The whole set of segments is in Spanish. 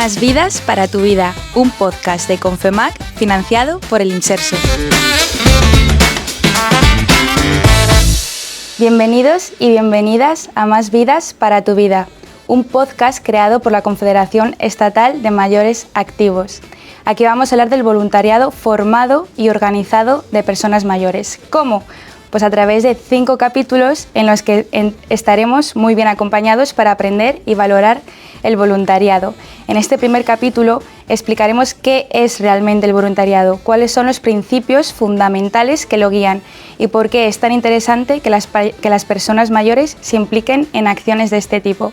Más vidas para tu vida, un podcast de Confemac financiado por el Inserso. Bienvenidos y bienvenidas a Más vidas para tu vida, un podcast creado por la Confederación Estatal de Mayores Activos. Aquí vamos a hablar del voluntariado formado y organizado de personas mayores. ¿Cómo? Pues a través de 5 capítulos en los que estaremos muy bien acompañados para aprender y valorar el voluntariado. En este primer capítulo explicaremos qué es realmente el voluntariado, cuáles son los principios fundamentales que lo guían y por qué es tan interesante que las personas mayores se impliquen en acciones de este tipo.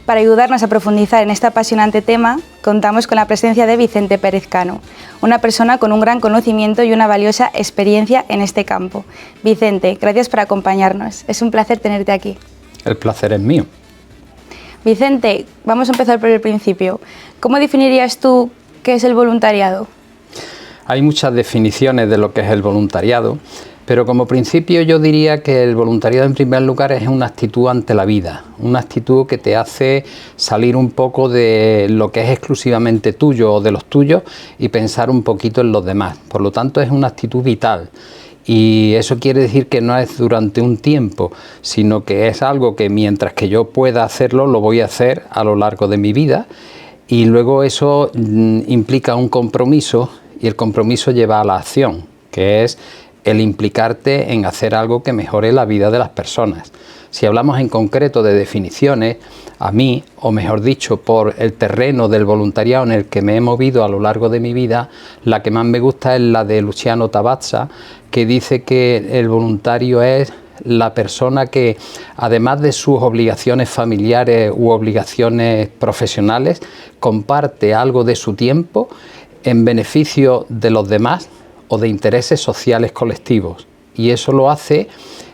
Para ayudarnos a profundizar en este apasionante tema, contamos con la presencia de Vicente Pérez Cano, una persona con un gran conocimiento y una valiosa experiencia en este campo. Vicente, gracias por acompañarnos. Es un placer tenerte aquí. El placer es mío. Vicente, vamos a empezar por el principio. ¿Cómo definirías tú qué es el voluntariado? Hay muchas definiciones de lo que es el voluntariado, pero como principio yo diría que el voluntariado en primer lugar es una actitud ante la vida, una actitud que te hace salir un poco de lo que es exclusivamente tuyo o de los tuyos y pensar un poquito en los demás. Por lo tanto es una actitud vital. Y eso quiere decir que no es durante un tiempo, sino que es algo que mientras que yo pueda hacerlo, lo voy a hacer a lo largo de mi vida. Y luego eso implica un compromiso y el compromiso lleva a la acción, que es el implicarte en hacer algo que mejore la vida de las personas. Si hablamos en concreto de definiciones, a mí, o mejor dicho, por el terreno del voluntariado en el que me he movido a lo largo de mi vida, la que más me gusta es la de Luciano Tabazza, que dice que el voluntario es la persona que, además de sus obligaciones familiares u obligaciones profesionales, comparte algo de su tiempo en beneficio de los demás o de intereses sociales colectivos. Y eso lo hace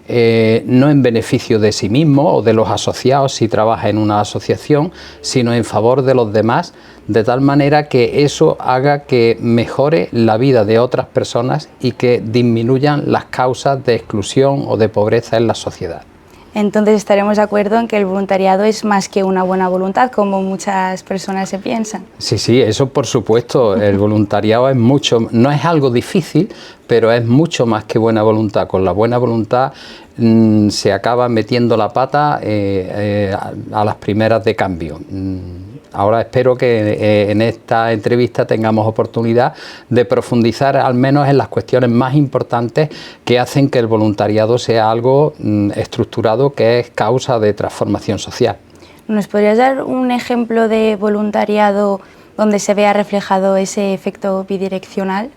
no en beneficio de sí mismo o de los asociados si trabaja en una asociación, sino en favor de los demás, de tal manera que eso haga que mejore la vida de otras personas y que disminuyan las causas de exclusión o de pobreza en la sociedad. Entonces estaremos de acuerdo en que el voluntariado es más que una buena voluntad, como muchas personas se piensan. Sí, eso por supuesto. El voluntariado es mucho, no es algo difícil, pero es mucho más que buena voluntad. Con la buena voluntad se acaba metiendo la pata a las primeras de cambio. Ahora espero que en esta entrevista tengamos oportunidad de profundizar al menos en las cuestiones más importantes que hacen que el voluntariado sea algo estructurado que es causa de transformación social. ¿Nos podrías dar un ejemplo de voluntariado donde se vea reflejado ese efecto bidireccional?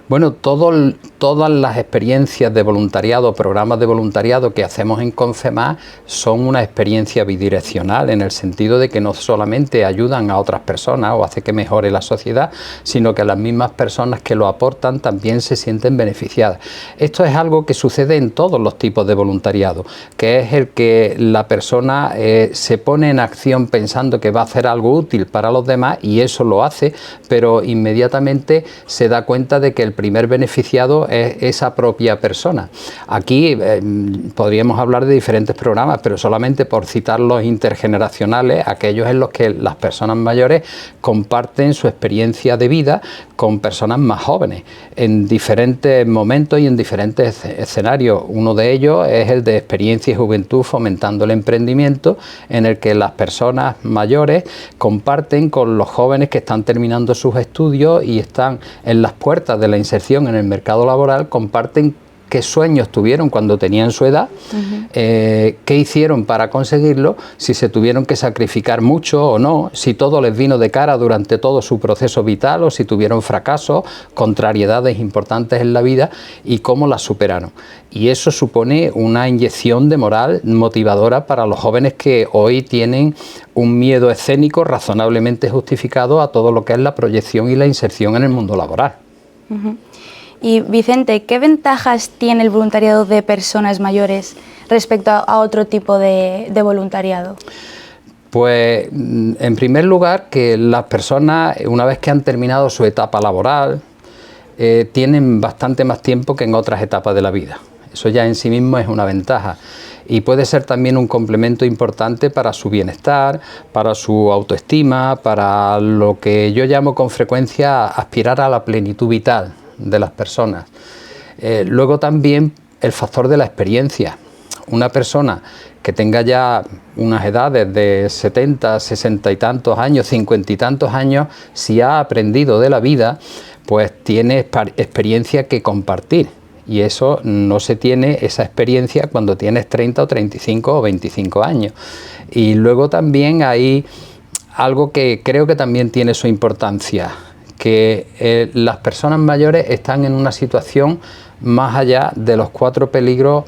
Bueno, todas las experiencias de voluntariado, programas de voluntariado que hacemos en Confemac son una experiencia bidireccional en el sentido de que no solamente ayudan a otras personas o hace que mejore la sociedad, sino que las mismas personas que lo aportan también se sienten beneficiadas. Esto es algo que sucede en todos los tipos de voluntariado, que es el que la persona se pone en acción pensando que va a hacer algo útil para los demás y eso lo hace, pero inmediatamente se da cuenta de que el primer beneficiado es esa propia persona. Aquí podríamos hablar de diferentes programas, pero solamente por citar los intergeneracionales, aquellos en los que las personas mayores comparten su experiencia de vida con personas más jóvenes, en diferentes momentos y en diferentes escenarios. Uno de ellos es el de Experiencia y Juventud Fomentando el Emprendimiento, en el que las personas mayores comparten con los jóvenes que están terminando sus estudios y están en las puertas de la inserción en el mercado laboral, comparten qué sueños tuvieron cuando tenían su edad, qué hicieron para conseguirlo, si se tuvieron que sacrificar mucho o no, si todo les vino de cara durante todo su proceso vital o si tuvieron fracasos, contrariedades importantes en la vida y cómo las superaron. Y eso supone una inyección de moral motivadora para los jóvenes que hoy tienen un miedo escénico razonablemente justificado a todo lo que es la proyección y la inserción en el mundo laboral. Y Vicente, ¿qué ventajas tiene el voluntariado de personas mayores respecto a otro tipo de voluntariado? Pues en primer lugar que las personas, una vez que han terminado su etapa laboral, tienen bastante más tiempo que en otras etapas de la vida. Eso ya en sí mismo es una ventaja. Y puede ser también un complemento importante para su bienestar, para su autoestima, para lo que yo llamo con frecuencia aspirar a la plenitud vital de las personas. Luego también el factor de la experiencia. Una persona que tenga ya unas edades de 70, 60 y tantos años, 50 y tantos años, si ha aprendido de la vida, pues tiene experiencia que compartir. Y eso no se tiene, esa experiencia, cuando tienes 30 o 35 o 25 años. Y luego también hay algo que creo que también tiene su importancia, que las personas mayores están en una situación más allá de los 4 peligros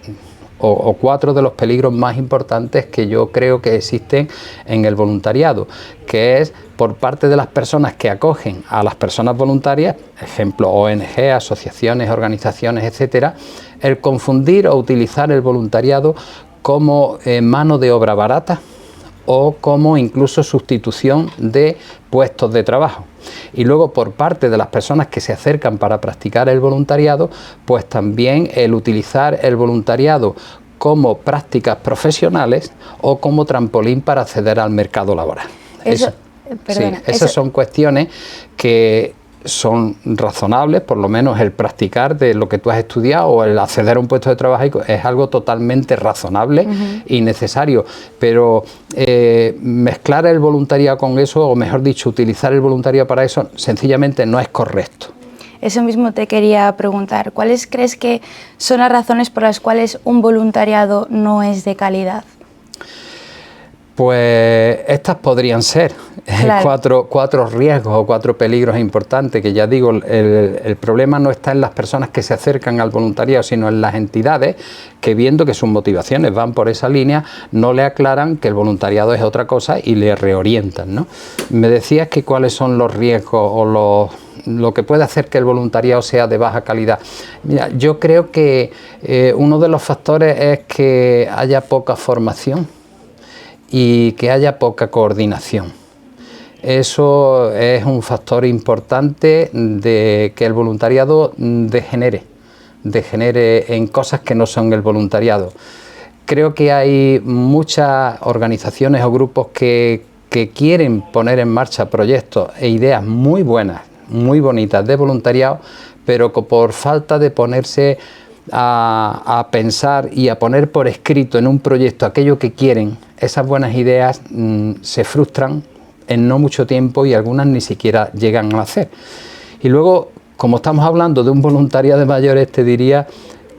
o 4 de los peligros más importantes que yo creo que existen en el voluntariado, que es por parte de las personas que acogen a las personas voluntarias, ejemplo ONG, asociaciones, organizaciones, etcétera, el confundir o utilizar el voluntariado como mano de obra barata o como incluso sustitución de puestos de trabajo. Y luego por parte de las personas que se acercan para practicar el voluntariado, pues también el utilizar el voluntariado como prácticas profesionales o como trampolín para acceder al mercado laboral. Esas son cuestiones que son razonables, por lo menos el practicar de lo que tú has estudiado o el acceder a un puesto de trabajo es algo totalmente razonable y necesario, pero mezclar el voluntariado con eso, o mejor dicho, utilizar el voluntariado para eso, sencillamente no es correcto. Eso mismo te quería preguntar, ¿cuáles crees que son las razones por las cuales un voluntariado no es de calidad? Pues estas podrían ser cuatro riesgos o 4 peligros importantes, que ya digo, el problema no está en las personas que se acercan al voluntariado, sino en las entidades que, viendo que sus motivaciones van por esa línea, no le aclaran que el voluntariado es otra cosa y le reorientan, ¿no? Me decías que cuáles son los riesgos o lo que puede hacer que el voluntariado sea de baja calidad. Mira, yo creo que uno de los factores es que haya poca formación y que haya poca coordinación. Eso es un factor importante de que el voluntariado degenere en cosas que no son el voluntariado. Creo que hay muchas organizaciones o grupos que quieren poner en marcha proyectos e ideas muy buenas, muy bonitas de voluntariado, pero que por falta de ponerse a pensar y a poner por escrito en un proyecto aquello que quieren, esas buenas ideas se frustran en no mucho tiempo y algunas ni siquiera llegan a hacer. Y luego, como estamos hablando de un voluntariado de mayores, te diría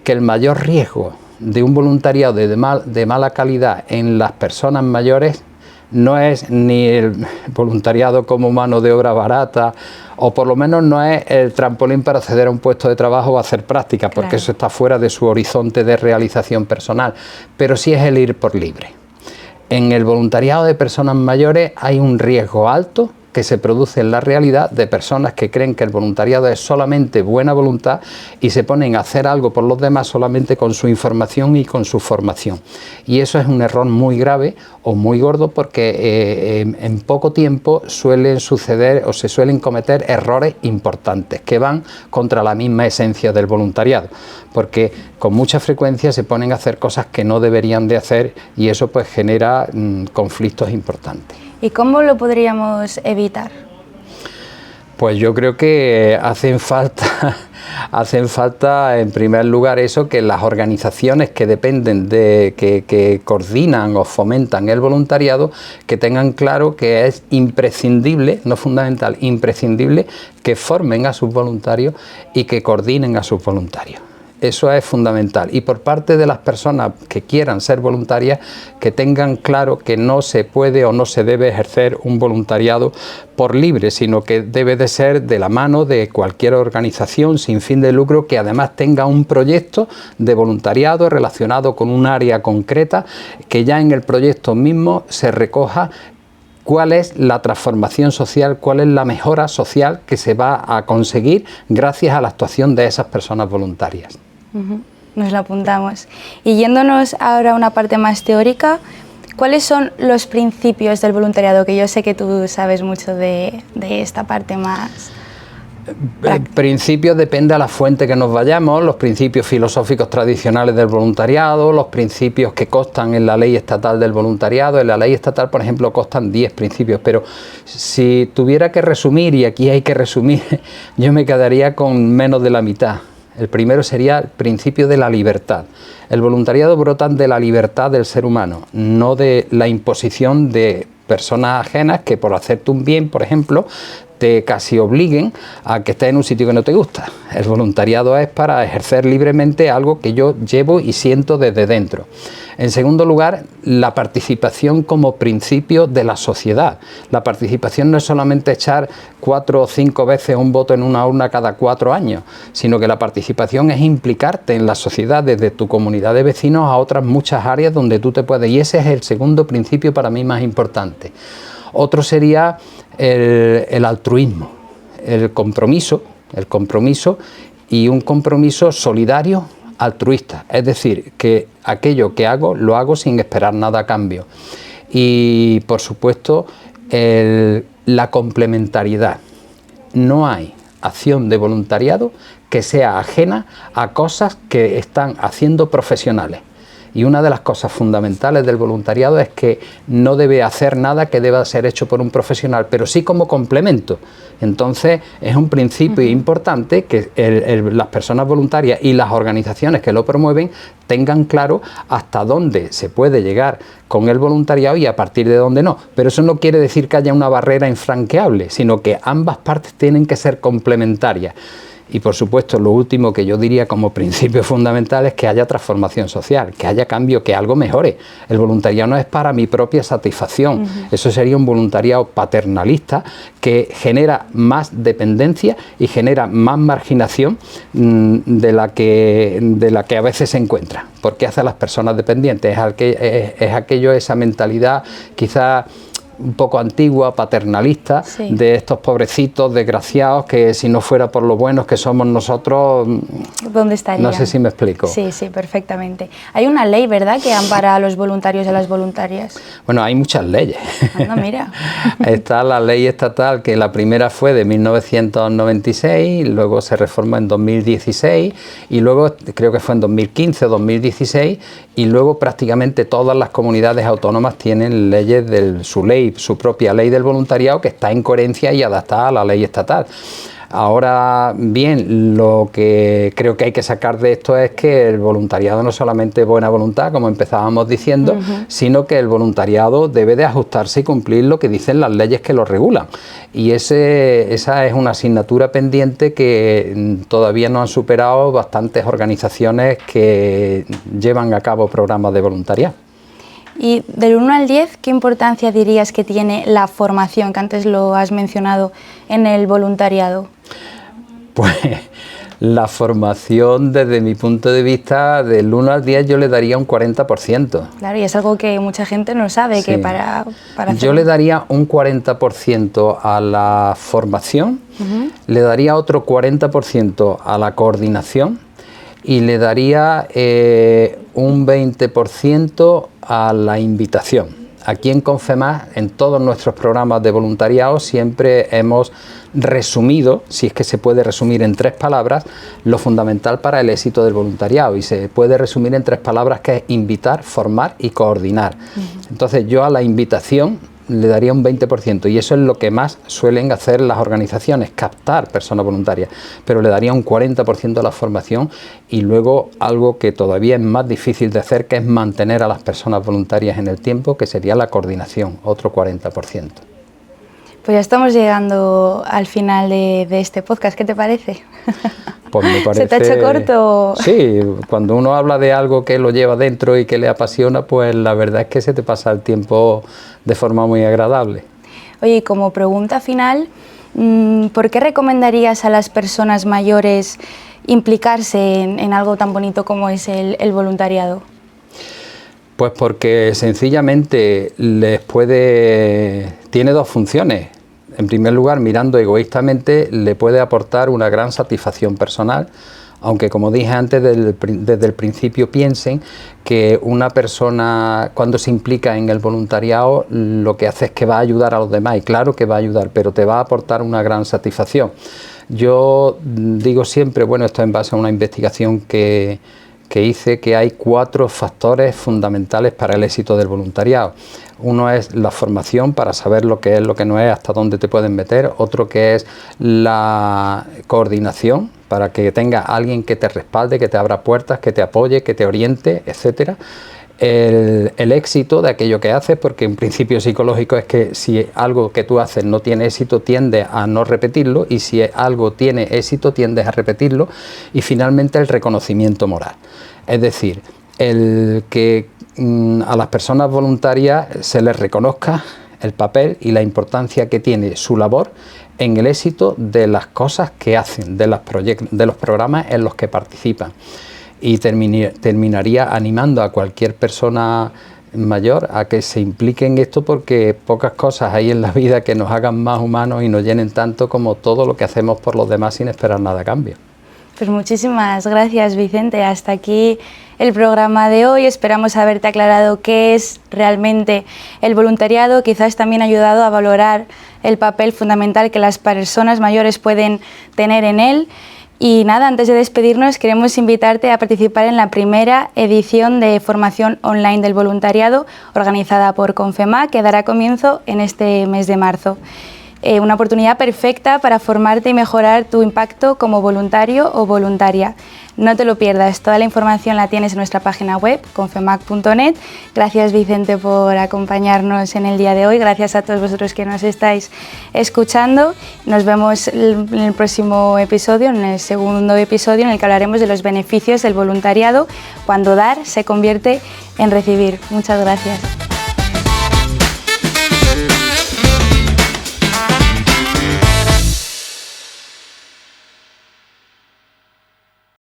que el mayor riesgo de un voluntariado de mala calidad en las personas mayores no es ni el voluntariado como mano de obra barata, o por lo menos no es el trampolín para acceder a un puesto de trabajo o hacer práctica, porque claro, eso está fuera de su horizonte de realización personal, pero sí es el ir por libre. En el voluntariado de personas mayores hay un riesgo alto que se produce en la realidad de personas que creen que el voluntariado es solamente buena voluntad y se ponen a hacer algo por los demás solamente con su información y con su formación. Y eso es un error muy grave o muy gordo, porque en poco tiempo suelen suceder o se suelen cometer errores importantes que van contra la misma esencia del voluntariado, porque con mucha frecuencia se ponen a hacer cosas que no deberían de hacer, y eso pues genera conflictos importantes. ¿Y cómo lo podríamos evitar? Pues yo creo que hacen falta en primer lugar eso, que las organizaciones que dependen que coordinan o fomentan el voluntariado, que tengan claro que es imprescindible, no fundamental, imprescindible, que formen a sus voluntarios y que coordinen a sus voluntarios. Eso es fundamental. Y por parte de las personas que quieran ser voluntarias, que tengan claro que no se puede o no se debe ejercer un voluntariado por libre, sino que debe de ser de la mano de cualquier organización sin fin de lucro que además tenga un proyecto de voluntariado relacionado con un área concreta, que ya en el proyecto mismo se recoja cuál es la transformación social, cuál es la mejora social que se va a conseguir gracias a la actuación de esas personas voluntarias. Nos lo apuntamos. Y yéndonos ahora a una parte más teórica, ¿cuáles son los principios del voluntariado? Que yo sé que tú sabes mucho de esta parte más. Principios depende a la fuente que nos vayamos, los principios filosóficos tradicionales del voluntariado, los principios que constan en la ley estatal del voluntariado. En la ley estatal, por ejemplo, constan 10 principios, pero si tuviera que resumir, y aquí hay que resumir, yo me quedaría con menos de la mitad. El primero sería el principio de la libertad. El voluntariado brota de la libertad del ser humano, no de la imposición de personas ajenas que por hacerte un bien, por ejemplo, te casi obliguen a que estés en un sitio que no te gusta. El voluntariado es para ejercer libremente algo que yo llevo y siento desde dentro. En segundo lugar, la participación como principio de la sociedad. La participación no es solamente echar 4 o 5 veces un voto en una urna cada 4 años, sino que la participación es implicarte en la sociedad desde tu comunidad de vecinos a otras muchas áreas donde tú te puedes. Y ese es el segundo principio para mí más importante. Otro sería el altruismo, el compromiso y un compromiso solidario altruista, es decir, que aquello que hago lo hago sin esperar nada a cambio. Y por supuesto la complementariedad. No hay acción de voluntariado que sea ajena a cosas que están haciendo profesionales. Y una de las cosas fundamentales del voluntariado es que no debe hacer nada que deba ser hecho por un profesional, pero sí como complemento. Entonces es un principio importante que las personas voluntarias y las organizaciones que lo promueven tengan claro hasta dónde se puede llegar con el voluntariado y a partir de dónde no. Pero eso no quiere decir que haya una barrera infranqueable, sino que ambas partes tienen que ser complementarias. Y por supuesto lo último que yo diría como principio fundamental es que haya transformación social, que haya cambio, que algo mejore. El voluntariado no es para mi propia satisfacción, eso sería un voluntariado paternalista que genera más dependencia y genera más marginación de la que a veces se encuentra, porque hace a las personas dependientes, es aquello, esa mentalidad quizá un poco antigua, paternalista, sí, de estos pobrecitos desgraciados que si no fuera por lo buenos que somos nosotros, ¿dónde estarían? No sé si me explico. Sí, sí, perfectamente. Hay una ley, ¿verdad?, que ampara a los voluntarios y a las voluntarias. Bueno, hay muchas leyes. Anda, mira. Está la ley estatal, que la primera fue de 1996, luego se reformó en 2016 y luego creo que fue en 2015 o 2016 y luego prácticamente todas las comunidades autónomas tienen leyes su propia ley del voluntariado que está en coherencia y adaptada a la ley estatal. Ahora bien, lo que creo que hay que sacar de esto es que el voluntariado no solamente es buena voluntad, como empezábamos diciendo, sino que el voluntariado debe de ajustarse y cumplir lo que dicen las leyes que lo regulan. Y esa es una asignatura pendiente que todavía no han superado bastantes organizaciones que llevan a cabo programas de voluntariado. Y del 1 al 10, ¿qué importancia dirías que tiene la formación, que antes lo has mencionado, en el voluntariado? Pues la formación, desde mi punto de vista, del 1 al 10 yo le daría un 40%. Claro, y es algo que mucha gente no sabe, sí, que para yo le daría un 40% a la formación, le daría otro 40% a la coordinación y le daría un 20% a la invitación. Aquí en Confemás, en todos nuestros programas de voluntariado, siempre hemos resumido, si es que se puede resumir en 3 palabras, lo fundamental para el éxito del voluntariado. Y se puede resumir en 3 palabras, que es invitar, formar y coordinar. Entonces yo a la invitación le daría un 20% y eso es lo que más suelen hacer las organizaciones, captar personas voluntarias, pero le daría un 40% a la formación y luego algo que todavía es más difícil de hacer, que es mantener a las personas voluntarias en el tiempo, que sería la coordinación, otro 40%. Pues ya estamos llegando al final de este podcast, ¿qué te parece? Pues me parece... ¿Se te ha hecho corto? Sí, cuando uno habla de algo que lo lleva dentro y que le apasiona, pues la verdad es que se te pasa el tiempo de forma muy agradable. Oye, y como pregunta final, ¿por qué recomendarías a las personas mayores implicarse en algo tan bonito como es el voluntariado? Pues porque sencillamente tiene 2 funciones. En primer lugar, mirando egoístamente, le puede aportar una gran satisfacción personal, aunque como dije antes, desde el principio piensen que una persona cuando se implica en el voluntariado lo que hace es que va a ayudar a los demás, y claro que va a ayudar, pero te va a aportar una gran satisfacción. Yo digo siempre, bueno, esto en base a una investigación que hice, que hay 4 factores fundamentales para el éxito del voluntariado. Uno es la formación para saber lo que es, lo que no es, hasta dónde te pueden meter. Otro que es la coordinación, para que tenga alguien que te respalde, que te abra puertas, que te apoye, que te oriente, etcétera. El éxito de aquello que haces, porque un principio psicológico es que si algo que tú haces no tiene éxito, tiendes a no repetirlo, y si algo tiene éxito, tiendes a repetirlo. Y finalmente el reconocimiento moral, es decir, el que a las personas voluntarias se les reconozca el papel y la importancia que tiene su labor en el éxito de las cosas que hacen, de los programas en los que participan. Y terminaría animando a cualquier persona mayor a que se implique en esto, porque pocas cosas hay en la vida que nos hagan más humanos y nos llenen tanto como todo lo que hacemos por los demás sin esperar nada a cambio. Pues muchísimas gracias, Vicente. Hasta aquí el programa de hoy. Esperamos haberte aclarado qué es realmente el voluntariado, quizás también ayudado a valorar el papel fundamental que las personas mayores pueden tener en él. Y nada, antes de despedirnos, queremos invitarte a participar en la primera edición de formación online del voluntariado organizada por Confemag, que dará comienzo en este mes de marzo. Una oportunidad perfecta para formarte y mejorar tu impacto como voluntario o voluntaria. No te lo pierdas, toda la información la tienes en nuestra página web, confemag.net. Gracias, Vicente, por acompañarnos en el día de hoy. Gracias a todos vosotros que nos estáis escuchando. Nos vemos en el próximo episodio, en el segundo episodio, en el que hablaremos de los beneficios del voluntariado cuando dar se convierte en recibir. Muchas gracias.